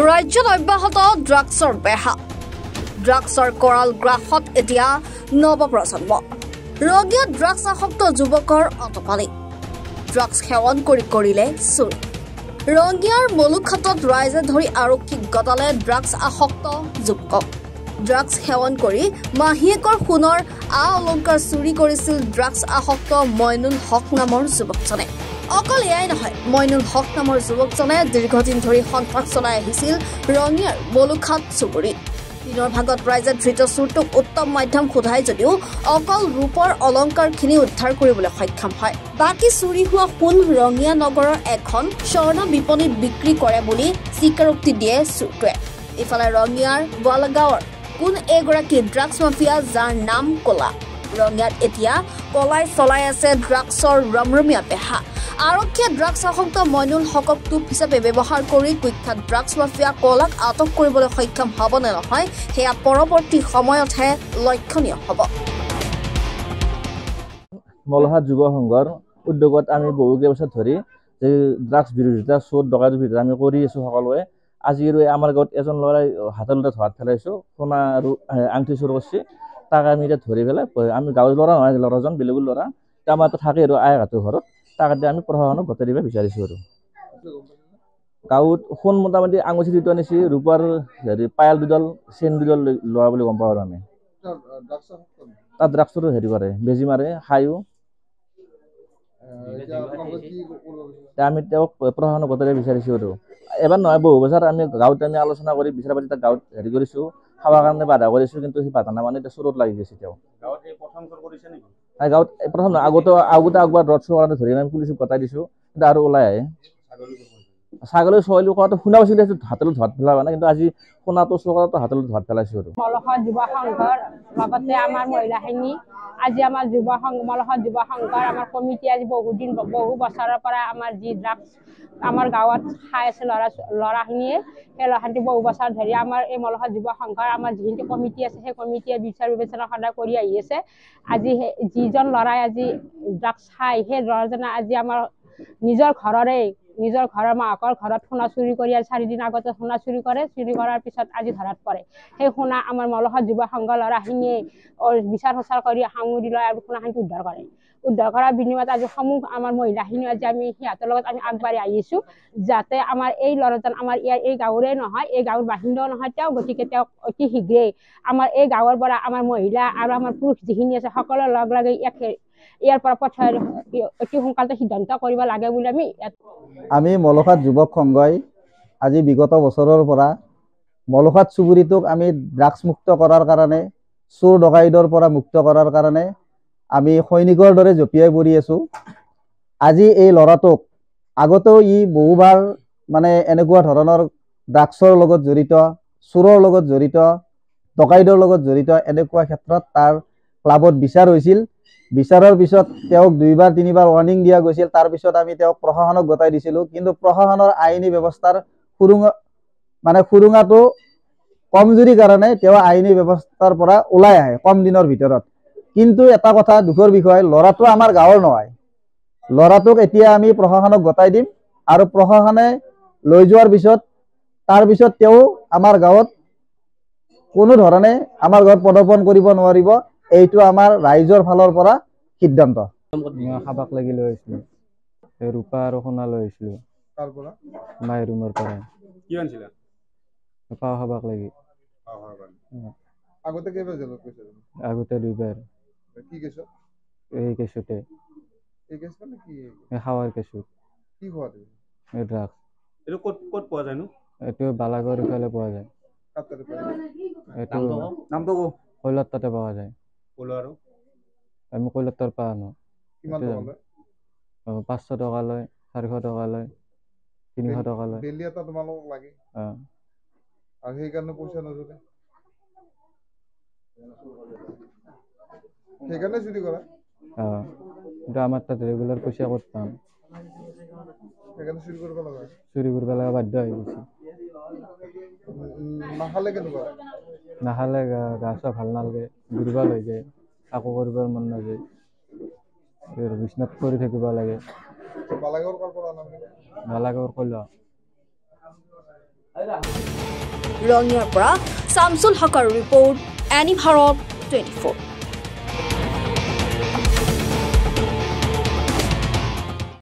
ৰাজ্যত অব্যাহত ড্ৰাগছৰ বেহা ড্ৰাগছৰ কৰাল গ্ৰাসত এতিয়া নৱপ্ৰজন্ম ৰঙিয়াত ড্ৰাগছ আসক্ত যুৱকৰ অতপালি ড্ৰাগছ সেৱন কৰিলে চুৰি ৰঙিয়াৰ মলুখাটত ৰাইজে ধৰি আৰক্ষীক গতালে ড্ৰাগছ আসক্ত যুৱকক ড্ৰাগছ সেৱন কৰি মাহীয়েকৰ সোণৰ অলংকাৰ চুৰি কৰিছিল ড্ৰাগছ আসক্ত মইনুল হক নামৰ যুৱকজনে অকল এয়াই নহয় মইনুল হক নামৰ যুৱকজনে দীৰ্ঘদিন ধৰি সন্ত্ৰাস চলাই আহিছিল ৰঙিয়াৰ মলুখাট চুবুৰীত দিনৰ ভাগত ৰাইজে ধৃত চুৰটোক উত্তম মাধ্যম সোধাই যদিও অকল ৰূপৰ অলংকাৰখিনি উদ্ধাৰ কৰিবলৈ সক্ষম হয় বাকী চুৰি হোৱা সোণ ৰঙিয়া নগৰৰ এখন স্বৰ্ণ বিপণীত বিক্ৰী কৰে বুলি স্বীকাৰোক্তি দিয়ে চুৰটোৱে ইফালে ৰঙিয়াৰ গোৱালগাঁৱৰ কোন এগৰাকী ড্ৰাগছ মাফিয়া যাৰ নাম কলা ৰঙিয়াত এতিয়া কলাই চলাই আছে ড্ৰাগছৰ ৰমৰমীয়া বেহা আৰক্ষীয়ে ড্ৰাগছ আসক্ত মইনুল হকক টোপ হিচাপে ব্যৱহাৰ কৰি কুখ্যাত ড্ৰাগছ মাফিয়া কলাক আটক কৰিবলৈ সক্ষম হ'ব নে নহয় সেয়া পৰৱৰ্তী সময়তহে লক্ষণীয় হ'ব মলহাট যুৱ সংঘৰ উদ্যোগত আমি বহু কেইবছৰ ধৰি যে ড্ৰাগছ বিৰোধিতা চোৰ ডকাইতৰ বিৰোধিতা আমি কৰি আছোঁ সকলোৱে আজি আমাৰ গাঁৱত এজন ল'ৰাই হাতত ধৰাত পেলাইছোঁ সোণা আৰু আংঠি চুৰ কৰিছে তাক আমি এতিয়া ধৰি পেলাই আমি গাঁৱৰ ল'ৰা নহয় ল'ৰাজন বেলেগৰ ল'ৰা আমাৰ থাকে আৰু আই হাতৰ ঘৰত তাক এতিয়া আমি প্ৰশাসনক গতাই দিব বিচাৰিছোঁ আৰু গাঁৱত সোণ মোটামুটি আঙুঠি দুটা নিছে ৰূপাৰ পায়াল দুডাল চেইন দুডাল লোৱা বুলি গম পাওঁ আৰু আমি তাত ড্ৰাগছৰ হেৰি কৰে বেজী মাৰে খায়ো আমি তেওঁক প্ৰশাসনক গতাই দিব বিচাৰিছোঁ আৰু এবাৰ নহয় বহু বছৰ আমি গাঁৱত আমি আলোচনা কৰি বিচাৰ পাতি তাক গাঁৱত হেৰি কৰিছোঁ খাবৰ কাৰণে বাধা কৰিছোঁ কিন্তু সি বাধা নামানি এতিয়া চোৰত লাগি গৈছে তেওঁ গাঁৱত প্ৰথম আগতে আগবাৰ ৰদ চোৰ কাৰণে ধৰি আমি পুলিচক গতাই দিছোঁ কিন্তু আৰু ওলাই আহে ছাগলী ছয়লো কৰাটো শুনা পাইছিলোঁ হাতলৈ ধৰাত পেলাব মানে কিন্তু আজি সোণাটো চোৰ কৰাটো হাতলৈ ধৰাত পেলাইছোঁ আৰু মলহট যুৱ সংঘৰ লগতে আমাৰ মহিলাখিনি আজি আমাৰ মলহট যুৱ সংঘৰ আমাৰ কমিটি আজি বহু বছৰৰ পৰা আমাৰ যি ড্ৰাগছ আমাৰ গাঁৱত খাই আছে ল'ৰাখিনিয়ে সেই ল'ৰাখিনি বহু বছৰ ধৰি আমাৰ এই মলহট যুৱ সংঘৰ আমাৰ যিখিনি কমিটি আছে সেই কমিটিয়ে বিচাৰ বিবেচনা সদায় কৰি আহি আছে আজি যিজন ল'ৰাই আজি ড্ৰাগছ খায় সেই ল'ৰাজনে আজি আমাৰ নিজৰ ঘৰৰ মাকৰ ঘৰত সোণা চুৰি কৰি 4 দিন আগতে সোণা চুৰি কৰে চুৰি কৰাৰ পিছত আজি ধৰাত পৰে সেই সোণা আমাৰ মলহট যুৱ সংঘৰ ল'ৰাখিনিয়ে বিচাৰ সঁচাৰ কৰি সামৰি লয় আৰু সোণাখিনি উদ্ধাৰ কৰাৰ বিনিময়ত আজি সমূহ আমাৰ মহিলাখিনি আজি আমি সিহঁতৰ লগত আমি আগবাঢ়ি আহিছোঁ যাতে আমাৰ এই ল'ৰাজন আমাৰ এই গাঁৱৰে নহয় এই গাঁৱৰ বাসিন্দাও নহয় তেওঁ গতিকে তেওঁ অতি শীঘ্ৰেই আমাৰ এই গাঁৱৰ পৰা আমাৰ মহিলা আৰু আমাৰ পুৰুষ যিখিনি আছে সকলোৱে লগ লাগি ইয়াৰ পৰা পঠাই অতি সোনকালে সিদ্ধান্ত কৰিব লাগে বুলি আমি মলহাট যুৱক সংঘই আজি বিগত বছৰৰ পৰা মলহাট চুবুৰীটোক আমি ড্ৰাগছ মুক্ত কৰাৰ কাৰণে চোৰ ডকাইতৰ পৰা মুক্ত কৰাৰ কাৰণে আমি সৈনিকৰ দৰে জঁপিয়াই পৰি আছোঁ আজি এই ল'ৰাটোক আগতেও বহুবাৰ মানে এনেকুৱা ধৰণৰ ড্ৰাগছৰ লগত জড়িত চোৰৰ লগত জড়িত ডকাইতৰ লগত জড়িত এনেকুৱা ক্ষেত্ৰত তাৰ ক্লাবত বিচাৰ হৈছিল বিচাৰৰ পিছত তেওঁক 2বাৰ 3বাৰ ৱাৰ্নিং দিয়া গৈছিল তাৰ পিছত আমি তেওঁক প্ৰশাসনক গতাই দিছিলোঁ কিন্তু প্ৰশাসনৰ আইনী ব্যৱস্থাৰ খুৰুঙাটো কমজুৰি কাৰণে তেওঁ আইনী ব্যৱস্থাৰ পৰা ওলাই আহে কম দিনৰ ভিতৰত কিন্তু এটা কথা দুখৰ বিষয় ল'ৰাটো আমাৰ গাঁৱৰ নহয় ল'ৰাটোক এতিয়া আমি প্ৰশাসনক গতাই দিম আৰু প্ৰশাসনে লৈ যোৱাৰ পিছত তাৰ পিছত তেওঁ আমাৰ গাঁৱত কোনো ধৰণে আমাৰ গাঁৱত পদাৰ্পণ কৰিব নোৱাৰিব এইটো আমাৰ ৰাইজৰ ফালৰ পৰা সিদ্ধান্ত খাবাক লাগি লৈ আহিছিলোঁ ৰূপা আৰু সোণা লৈ আহিছিলোঁ মাই ৰুমৰ পৰা কি আনিছিলা পাও খাবাক লাগি আগতে কেইবাৰ জেলত গৈছে আগতে 2বাৰ কি কেছ এই কেছতে এই কেছ মানে কি খাৱাৰ কেছটো কি খোৱা তুমি এই ড্ৰাগছ এইটো ক'ত পোৱা যায় নো এইটো বালাগড় ইফালে পোৱা যায় এইটো নামটো কো কৈলাত তাতে পোৱা যায় ক'লো আৰু আমি কৈলাতৰ পৰা আনো কিমান টকা লয় 500 টকা লয় 400 টকা লয় 300 টকা লয় ডেইলি এটা তোমালোকক লাগে আৰু সেইকাৰণে পইচা নজলে সেইকাৰণে চুৰি কৰা কিন্তু আমাৰ তাত ৰেগুলাৰ পইচা ক'ত পাম সেইকাৰণে চুৰি কৰিব লগা বাধ্য হৈ গৈছে নাখালে কেনেকুৱা নাখালে গা চা ভাল নালাগে দুৰ্বল হৈ যায় একো কৰিবৰ মন নাযায় বিচনাত পৰি থাকিব লাগে বালাগড় কৰ পৰা বালাগড় কৈলা ৰঙিয়াৰ পৰা শামছুল হকৰ ৰিপৰ্ট এনি ভাৰত 24।